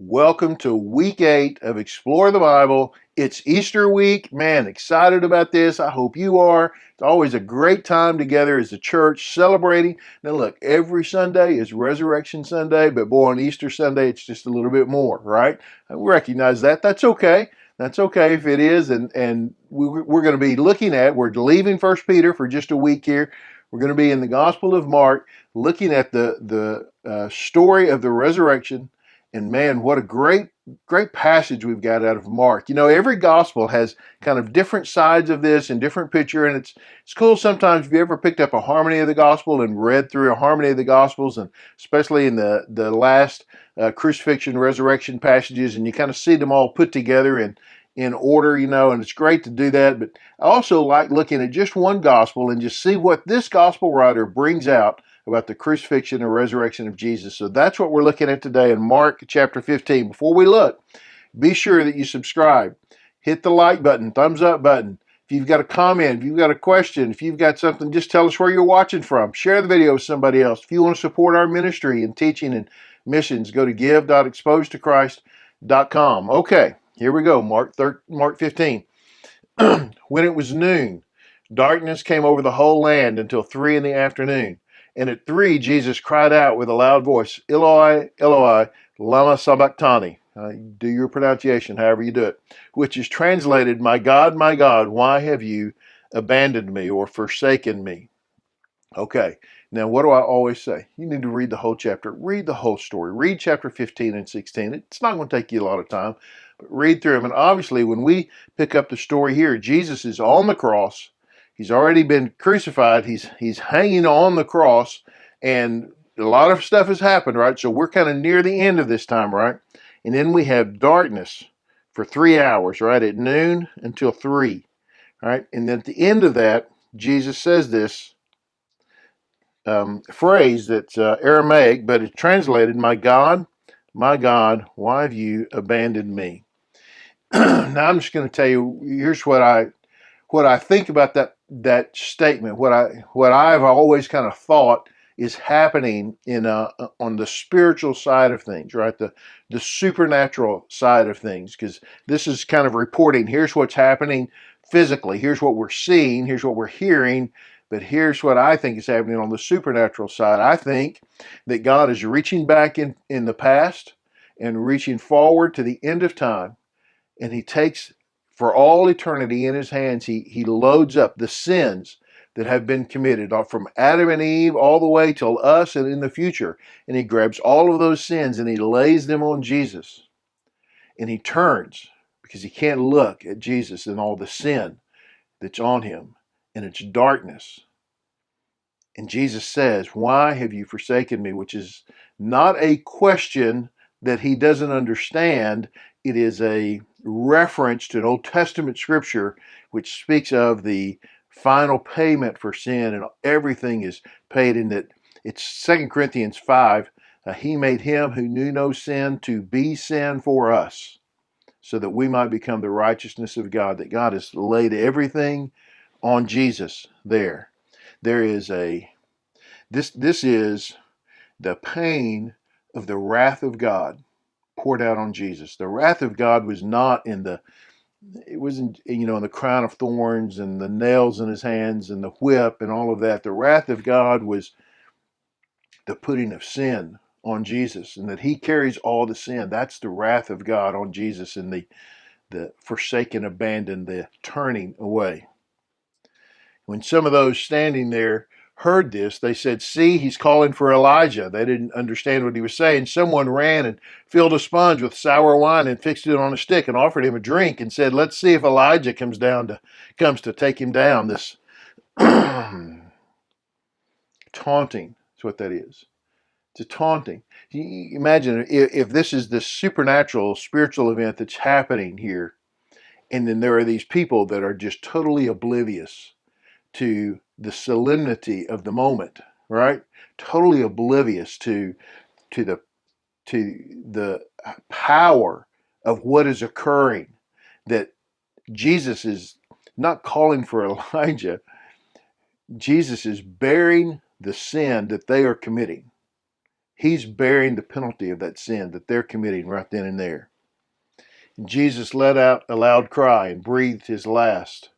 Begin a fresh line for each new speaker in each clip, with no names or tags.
Welcome to week 8 of Explore the Bible. It's Easter week. Man, excited about this. I hope you are. It's always a great time together as a church celebrating. Now look, every Sunday is Resurrection Sunday, but boy, on Easter Sunday, it's just a little bit more, right? I recognize that. That's okay. That's okay if it is. And we're going to be we're leaving 1 Peter for just a week here. We're going to be in the Gospel of Mark, looking at the story of the resurrection. And man, what a great passage we've got out of Mark. You know, every gospel has kind of different sides of this and different picture, and it's cool sometimes if you ever picked up a harmony of the gospel and read through a harmony of the gospels, and especially in the last crucifixion, resurrection passages, and you kind of see them all put together in order, you know, and it's great to do that. But I also like looking at just one gospel and just see what this gospel writer brings out about the crucifixion and resurrection of Jesus. So that's what we're looking at today in Mark chapter 15. Before we look, be sure that you subscribe. Hit the like button, thumbs up button. If you've got a comment, if you've got a question, if you've got something, just tell us where you're watching from. Share the video with somebody else. If you want to support our ministry and teaching and missions, go to give.exposedtochrist.com. Okay, here we go, Mark 15. When it was noon, darkness came over the whole land until 3 in the afternoon. And at 3, Jesus cried out with a loud voice, Eloi, Eloi, lama sabachthani. Do your pronunciation, however you do it, which is translated, my God, why have you abandoned me or forsaken me? Okay, now what do I always say? You need to read the whole chapter, read the whole story, read chapter 15 and 16. It's not going to take you a lot of time, but read through them. And obviously, when we pick up the story here, Jesus is on the cross. He's already been crucified. He's hanging on the cross, and a lot of stuff has happened, right? So we're kind of near the end of this time, right? And then we have darkness for 3 hours, right? At noon until 3, right? And then at the end of that, Jesus says this phrase that's Aramaic, but it's translated, my God, why have you abandoned me? Now I'm just going to tell you, here's what I think about that statement, what I've always kind of thought is happening on the spiritual side of things, right? The supernatural side of things, because this is kind of reporting, here's what's happening physically, here's what we're seeing, here's what we're hearing, but here's what I think is happening on the supernatural side. I think that God is reaching back in the past and reaching forward to the end of time, and he takes for all eternity in his hands, he loads up the sins that have been committed from Adam and Eve all the way till us and in the future. And he grabs all of those sins and he lays them on Jesus. And he turns because he can't look at Jesus and all the sin that's on him, and it's darkness. And Jesus says, why have you forsaken me? Which is not a question that he doesn't understand. It is a reference to an Old Testament scripture which speaks of the final payment for sin, and everything is paid in that. It's 2 Corinthians 5. He made him who knew no sin to be sin for us, so that we might become the righteousness of God, that God has laid everything on Jesus there. There is this is the pain of the wrath of God poured out on Jesus. The wrath of God was not in the crown of thorns and the nails in his hands and the whip and all of that. The wrath of God was the putting of sin on Jesus, and that he carries all the sin. That's the wrath of God on Jesus, and the forsaken, abandoned, the turning away. When some of those standing there heard this, they said, see, he's calling for Elijah. They didn't understand what he was saying. Someone ran and filled a sponge with sour wine and fixed it on a stick and offered him a drink and said, let's see if Elijah comes to take him down. This taunting is what that is. It's a taunting. You imagine if this is the supernatural, spiritual event that's happening here, and then there are these people that are just totally oblivious to the solemnity of the moment, right? Totally oblivious to the power of what is occurring. That Jesus is not calling for Elijah. Jesus is bearing the sin that they are committing. He's bearing the penalty of that sin that they're committing right then and there. And Jesus let out a loud cry and breathed his last.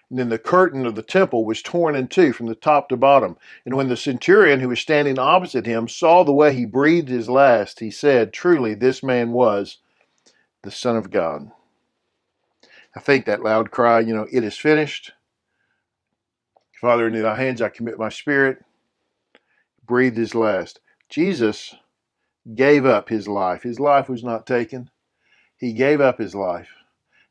And then the curtain of the temple was torn in two from the top to bottom. And when the centurion who was standing opposite him saw the way he breathed his last, he said, "Truly, this man was the Son of God." I think that loud cry, "It is finished. Father, into thy hands I commit my spirit," breathed his last. Jesus gave up his life. His life was not taken. He gave up his life.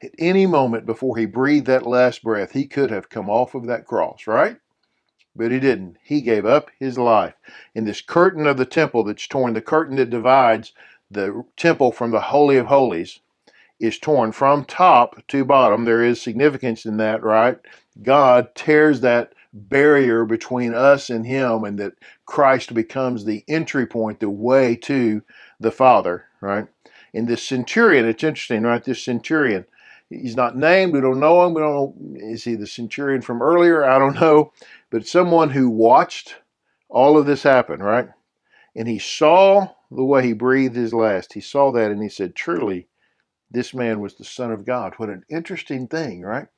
At any moment before he breathed that last breath, he could have come off of that cross, right? But he didn't. He gave up his life. And this curtain of the temple that's torn, the curtain that divides the temple from the Holy of Holies, is torn from top to bottom. There is significance in that, right? God tears that barrier between us and him, and that Christ becomes the entry point, the way to the Father, right? And this centurion, it's interesting, right? This centurion, he's not named. We don't know him. We don't know, is he the centurion from earlier? I don't know. But someone who watched all of this happen, right? And he saw the way he breathed his last. He saw that and he said, "Truly, this man was the Son of God." What an interesting thing, right?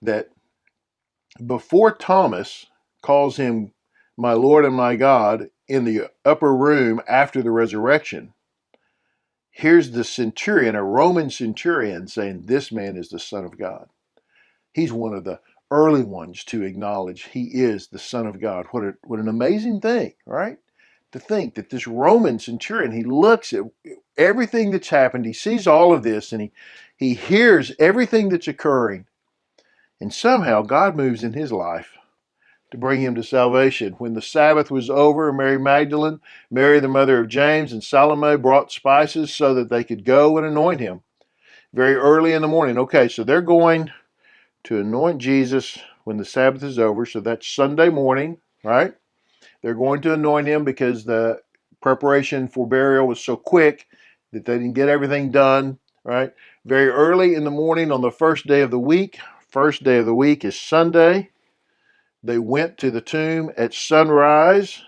That before Thomas calls him my Lord and my God in the upper room after the resurrection, here's the centurion, a Roman centurion, saying this man is the Son of God. He's one of the early ones to acknowledge he is the Son of God. What an amazing thing, right? To think that this Roman centurion, he looks at everything that's happened, he sees all of this, and he hears everything that's occurring, and somehow God moves in his life to bring him to salvation. When the Sabbath was over, Mary Magdalene, Mary the mother of James, and Salome brought spices so that they could go and anoint him very early in the morning. Okay, so they're going to anoint Jesus when the Sabbath is over, so that's Sunday morning, right? They're going to anoint him because the preparation for burial was so quick that they didn't get everything done, right? Very early in the morning on the first day of the week. First day of the week is Sunday. They went to the tomb at sunrise.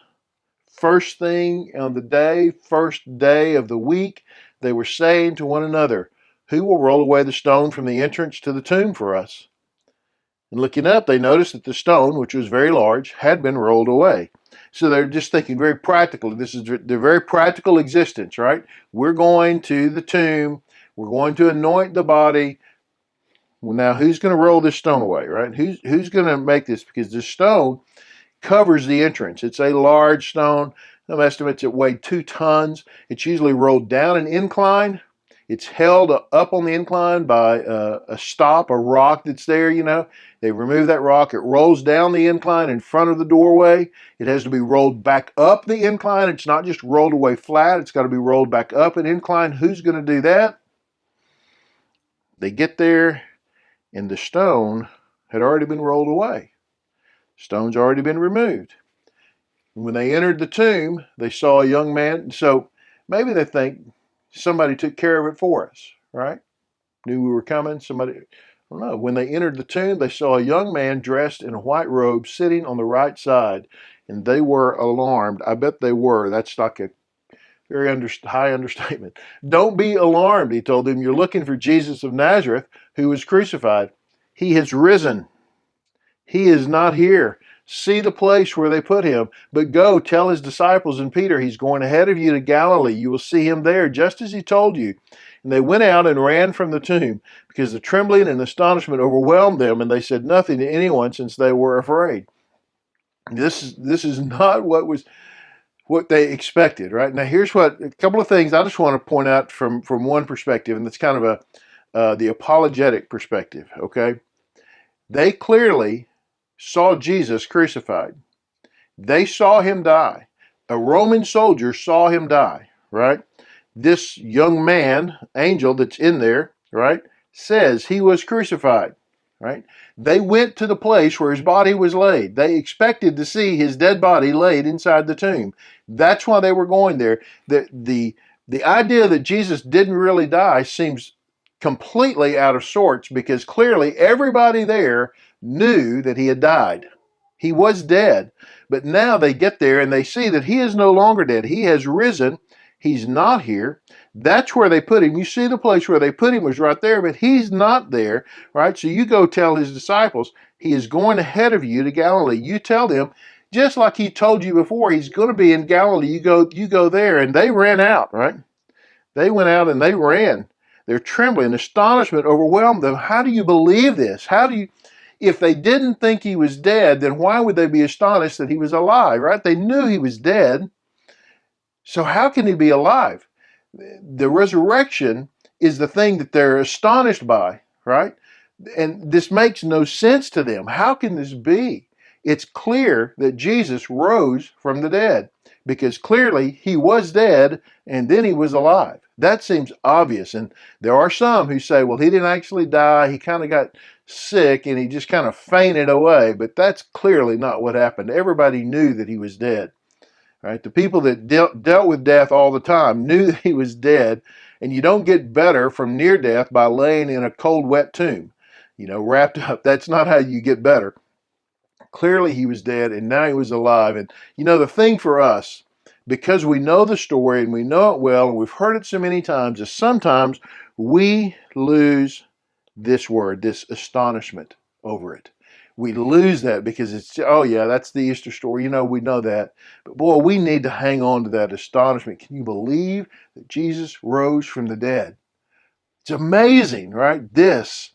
First thing on the day, first day of the week, they were saying to one another, "Who will roll away the stone from the entrance to the tomb for us?" And looking up, they noticed that the stone, which was very large, had been rolled away. So they're just thinking very practically. This is their very practical existence, right? We're going to the tomb. We're going to anoint the body. Well, now, who's going to roll this stone away, right? Who's going to make this? Because this stone covers the entrance. It's a large stone. Some estimates it weighed 2 tons. It's usually rolled down an incline. It's held up on the incline by a rock that's there, They remove that rock. It rolls down the incline in front of the doorway. It has to be rolled back up the incline. It's not just rolled away flat. It's got to be rolled back up an incline. Who's going to do that? They get there, and the stone had already been rolled away. Stone's already been removed. When they entered the tomb, they saw a young man. So maybe they think somebody took care of it for us, right? Knew we were coming. Somebody, I don't know. When they entered the tomb, they saw a young man dressed in a white robe sitting on the right side, and they were alarmed. I bet they were. That's like a very high understatement. "Don't be alarmed," he told them. "You're looking for Jesus of Nazareth, who was crucified. He has risen. He is not here. See the place where they put him. But go tell his disciples and Peter, he's going ahead of you to Galilee. You will see him there, just as he told you." And they went out and ran from the tomb, because the trembling and astonishment overwhelmed them, and they said nothing to anyone, since they were afraid. This is not what they expected, right? Now, here's a couple of things I just want to point out from one perspective, and that's kind of the apologetic perspective, okay? They clearly saw Jesus crucified. They saw him die. A Roman soldier saw him die, right? This young man, angel that's in there, right, says he was crucified, right? They went to the place where his body was laid. They expected to see his dead body laid inside the tomb. That's why they were going there. The idea that Jesus didn't really die seems completely out of sorts, because clearly everybody there knew that he had died. He was dead. But now they get there and they see that he is no longer dead. He has risen. He's not here. That's where they put him. You see the place where they put him was right there, but he's not there, right? So you go tell his disciples, he is going ahead of you to Galilee. You tell them, just like he told you before, he's going to be in Galilee. You go there. And they ran out, right? They went out and they ran. They're trembling. Astonishment overwhelmed them. How do you believe this? If they didn't think he was dead, then why would they be astonished that he was alive, right? They knew he was dead. So how can he be alive? The resurrection is the thing that they're astonished by, right? And this makes no sense to them. How can this be? It's clear that Jesus rose from the dead, because clearly he was dead and then he was alive. That seems obvious. And there are some who say, well, he didn't actually die. He kind of got sick and he just kind of fainted away. But that's clearly not what happened. Everybody knew that he was dead. Right? The people that dealt with death all the time knew that he was dead. And you don't get better from near death by laying in a cold, wet tomb, wrapped up. That's not how you get better. Clearly he was dead and now he was alive. And the thing for us, because we know the story and we know it well and we've heard it so many times, is sometimes we lose this word, this astonishment over it. We lose that because it's, oh yeah, that's the Easter story. We know that. But boy, we need to hang on to that astonishment. Can you believe that Jesus rose from the dead? It's amazing, right? This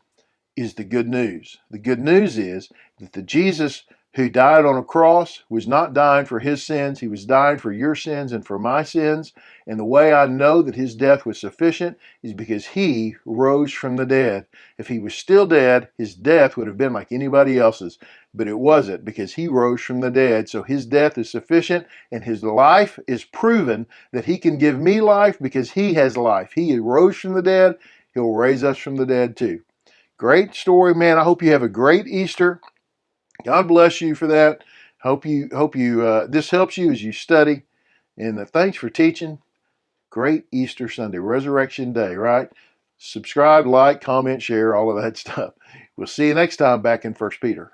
is the good news. The good news is that the Jesus who died on a cross was not dying for his sins. He was dying for your sins and for my sins. And the way I know that his death was sufficient is because he rose from the dead. If he was still dead, his death would have been like anybody else's. But it wasn't, because he rose from the dead. So his death is sufficient, and his life is proven that he can give me life because he has life. He rose from the dead. He'll raise us from the dead too. Great story, man. I hope you have a great Easter. God bless you for that. Hope you this helps you as you study. And thanks for teaching. Great Easter Sunday, Resurrection Day, right? Subscribe, like, comment, share, all of that stuff. We'll see you next time back in 1 Peter.